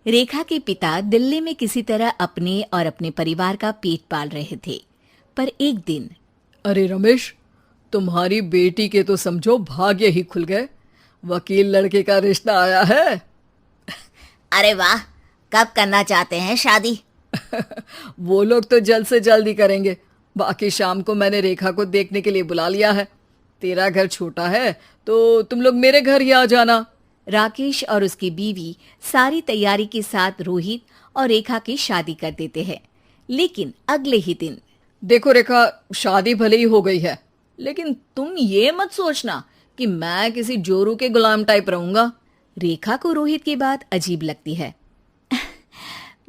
रेखा के पिता दिल्ली में किसी तरह अपने और अपने परिवार का पेट पाल रहे थे। पर एक दिन अरे रमेश, तुम्हारी बेटी के तो समझो भाग्य ही खुल गए। वकील लड़के का रिश्ता आया है। अरे वाह, कब करना चाहते हैं शादी? वो लोग तो जल्द से जल्द ही करेंगे। बाकी शाम को मैंने रेखा को देखने के लिए बुला लिया है। तेरा घर छोटा है तो तुम लोग मेरे घर ही आ जाना। राकेश और उसकी बीवी सारी तैयारी के साथ रोहित और रेखा की शादी कर देते हैं। लेकिन अगले ही दिन देखो रेखा, शादी भले ही हो गई है, लेकिन तुम ये मत सोचना कि मैं किसी जोरू के गुलाम टाइप रहूंगा। रेखा को रोहित की बात अजीब लगती है।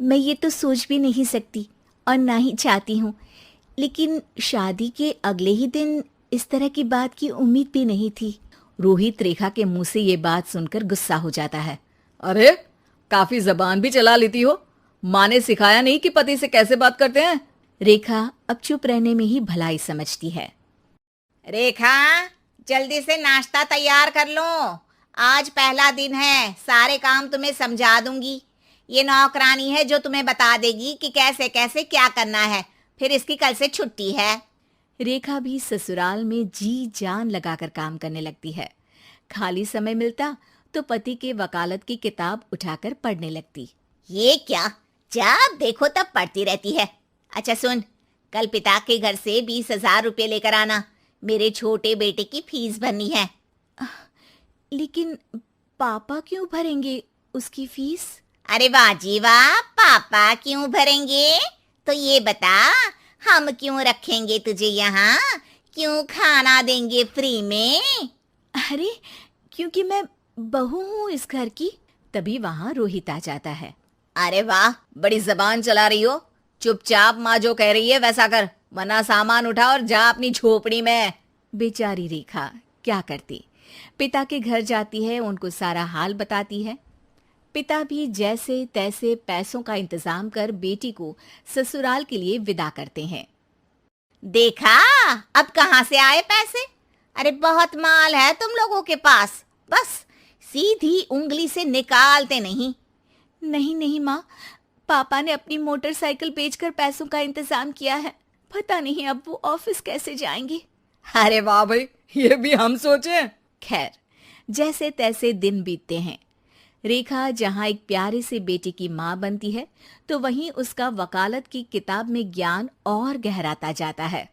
मैं ये तो सोच भी नहीं सकती और ना ही चाहती हूँ, लेकिन शादी के अगले ही दिन इस तरह की बात की उम्मीद भी नहीं थी। रोहित रेखा के मुंह से ये बात सुनकर गुस्सा हो जाता है। अरे, काफी जबान भी चला लेती हो। माँ ने सिखाया नहीं कि पति से कैसे बात करते हैं? रेखा अब चुप रहने में ही भलाई समझती है। रेखा, जल्दी से नाश्ता तैयार कर लो। आज पहला दिन है, सारे काम तुम्हें समझा दूंगी। ये नौकरानी है जो तुम्हें बता देगी कि कैसे कैसे क्या करना है। फिर इसकी कल से छुट्टी है। रेखा भी ससुराल में जी जान लगाकर काम करने लगती है। खाली समय मिलता तो पति के वकालत की किताब उठाकर पढ़ने लगती। ये क्या, जब देखो तब पढ़ती रहती है। अच्छा सुन, कल पिता के घर से 20,000 रुपये लेकर आना। मेरे छोटे बेटे की फीस भरनी है। लेकिन पापा क्यों भरेंगे उसकी फीस? अरे वाह जी वाह, पापा क्यों भरेंगे? तो ये बता, हम क्यों रखेंगे तुझे यहाँ? क्यों खाना देंगे फ्री में? अरे, क्योंकि मैं बहू हूँ इस घर की। तभी वहाँ रोहित आ जाता है। अरे वाह, बड़ी जबान चला रही हो। चुपचाप माँ जो कह रही है वैसा कर, वरना सामान उठा और जा अपनी झोपड़ी में। बेचारी रेखा क्या करती, पिता के घर जाती है, उनको सारा हाल बताती है। पिता भी जैसे तैसे पैसों का इंतजाम कर बेटी को ससुराल के लिए विदा करते हैं। देखा, अब कहाँ से आए पैसे? अरे बहुत माल है तुम लोगों के पास, बस सीधी उंगली से निकालते नहीं। नहीं नहीं माँ, पापा ने अपनी मोटरसाइकिल बेचकर पैसों का इंतजाम किया है। पता नहीं अब वो ऑफिस कैसे जाएंगे। अरे वाह भाई, ये भी हम सोचे। खैर, जैसे तैसे दिन बीतते हैं। रेखा जहाँ एक प्यारे से बेटे की माँ बनती है, तो वहीं उसका वकालत की किताब में ज्ञान और गहराता जाता है।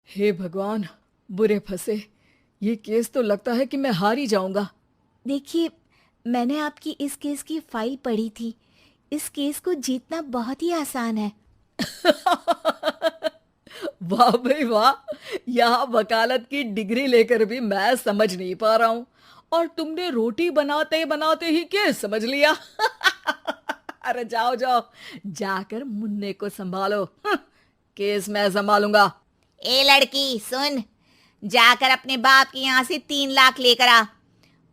हे भगवान, बुरे फंसे। ये केस तो लगता है कि मैं हार ही जाऊंगा। देखिए, मैंने आपकी इस केस की फाइल पढ़ी थी। इस केस को जीतना बहुत ही आसान है। वाह भाई वाह, यहाँ वकालत की डिग्री लेकर भी मैं समझ नहीं पा रहा हूँ, और तुमने रोटी बनाते बनाते ही केस समझ लिया। अरे जाओ जाओ, जाकर मुन्ने को संभालो। केस मैं संभालूंगा। ए लड़की सुन, जाकर अपने बाप के यहाँ से 3 लाख लेकर आ।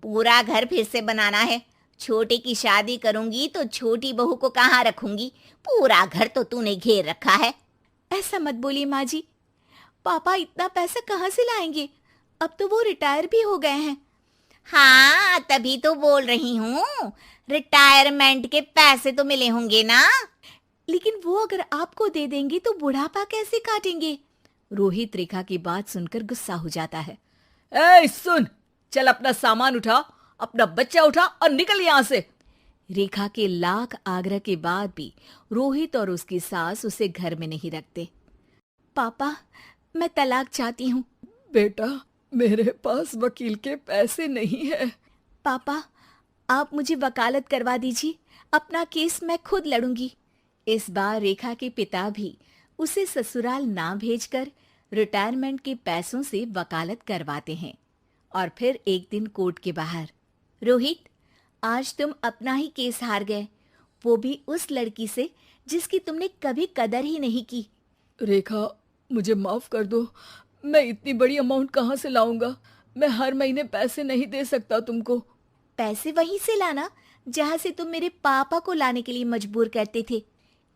पूरा घर फिर से बनाना है। छोटे की शादी करूंगी तो छोटी बहू को कहाँ रखूंगी? पूरा घर तो तूने घेर रखा है। ऐसा मत बोलिए माँ जी, पापा इतना पैसा कहाँ से लाएंगे? अब तो वो रिटायर भी हो गए हैं। हाँ, तभी तो बोल रही हूँ, रिटायरमेंट के पैसे तो मिले होंगे ना। लेकिन वो अगर आपको दे देंगे तो बुढ़ापा कैसे काटेंगे? रोहित रेखा की बात सुनकर गुस्सा हो जाता है। ए सुन, चल अपना सामान उठा, अपना बच्चा उठा और निकल यहाँ से। रेखा के लाख आग्रह के बाद भी रोहित और उसकी सास उसे घर में नहीं रखते। पापा, मैं तलाक चाहती हूँ। बेटा, मेरे पास वकील के पैसे नहीं है। पापा, आप मुझे वकालत करवा दीजिए, अपना केस मैं खुद लड़ूंगी। इस बार रेखा के पिता भी उसे ससुराल ना भेजकर रिटायरमेंट के पैसों से वकालत करवाते हैं। और फिर एक दिन कोर्ट के बाहर, रोहित, आज तुम अपना ही केस हार गए, वो भी उस लड़की से जिसकी तुमने कभी कदर ही नहीं की। रेखा, मुझे माफ कर दो। मैं इतनी बड़ी अमाउंट कहाँ से लाऊंगा? मैं हर महीने पैसे नहीं दे सकता तुमको। पैसे वहीं से लाना जहां से तुम मेरे पापा को लाने के लिए मजबूर करते थे।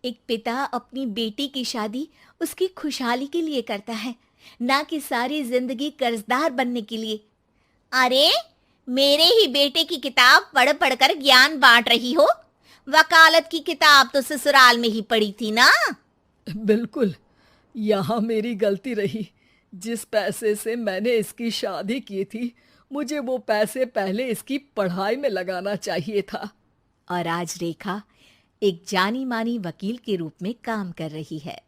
एक पिता अपनी बेटी की शादी उसकी खुशहाली के लिए करता है, ना कि सारी जिंदगी कर्जदार बनने के लिए। अरे, मेरे ही बेटे की किताब पढ़ पढ़ कर ज्ञान बांट रही हो। वकालत की किताब तो ससुराल में ही पड़ी थी ना। बिल्कुल, यहाँ मेरी गलती रही। जिस पैसे से मैंने इसकी शादी की थी, मुझे वो पैसे पहले इसकी पढ़ाई में लगाना चाहिए था। और आज रेखा एक जानी मानी वकील के रूप में काम कर रही है।